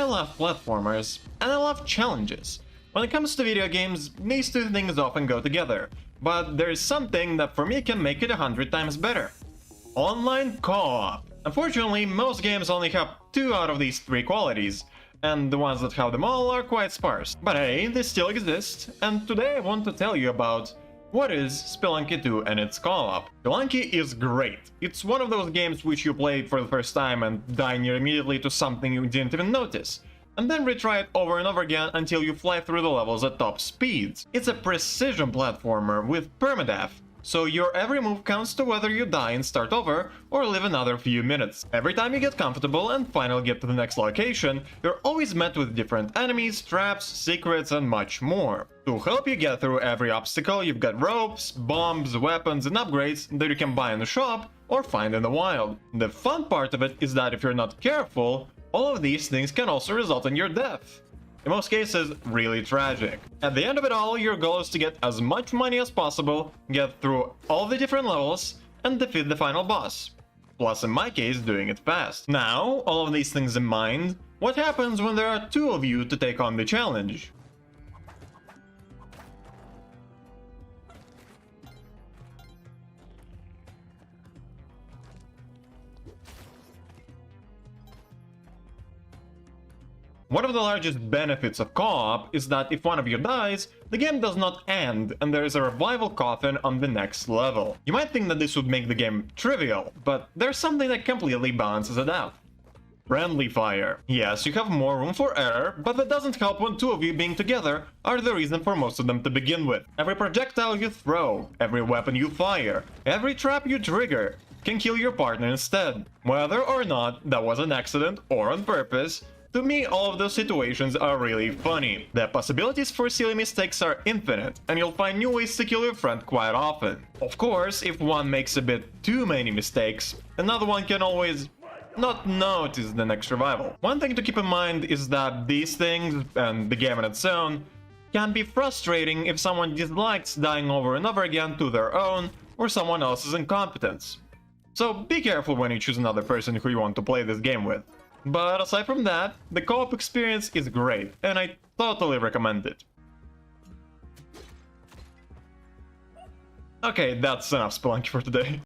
love platformers, and I love challenges. When it comes to video games, these two things often go together, but there is something that for me can make it 100 times better. Online co-op. Unfortunately, most games only have 2 out of these 3 qualities, and the ones that have them all are quite sparse. But hey, they still exist, and today I want to tell you about what is Spelunky 2 and its co-op. Spelunky is great. It's one of those games which you play for the first time and die near immediately to something you didn't even notice, and then retry it over and over again until you fly through the levels at top speeds. It's a precision platformer with permadeath, so your every move counts to whether you die and start over or live another few minutes. Every time you get comfortable and finally get to the next location, you're always met with different enemies, traps, secrets, and much more. To help you get through every obstacle, you've got ropes, bombs, weapons, and upgrades that you can buy in the shop or find in the wild. The fun part of it is that if you're not careful, all of these things can also result in your death. In most cases, really tragic. At the end of it all, your goal is to get as much money as possible, get through all the different levels, and defeat the final boss. Plus, in my case, doing it fast. Now, all of these things in mind, what happens when there are 2 of you to take on the challenge? One of the largest benefits of co-op is that if one of you dies, the game does not end and there is a revival coffin on the next level. You might think that this would make the game trivial, but there's something that completely balances it out. Friendly fire. Yes, you have more room for error, but that doesn't help when 2 of you being together are the reason for most of them to begin with. Every projectile you throw, every weapon you fire, every trap you trigger can kill your partner instead. Whether or not that was an accident or on purpose, to me, all of those situations are really funny. The possibilities for silly mistakes are infinite, and you'll find new ways to kill your friend quite often. Of course, if one makes a bit too many mistakes, another one can always not notice the next revival. One thing to keep in mind is that these things, and the game on its own, can be frustrating if someone dislikes dying over and over again to their own or someone else's incompetence. So be careful when you choose another person who you want to play this game with. But aside from that, the co-op experience is great, and I totally recommend it. Okay, that's enough Spelunky for today.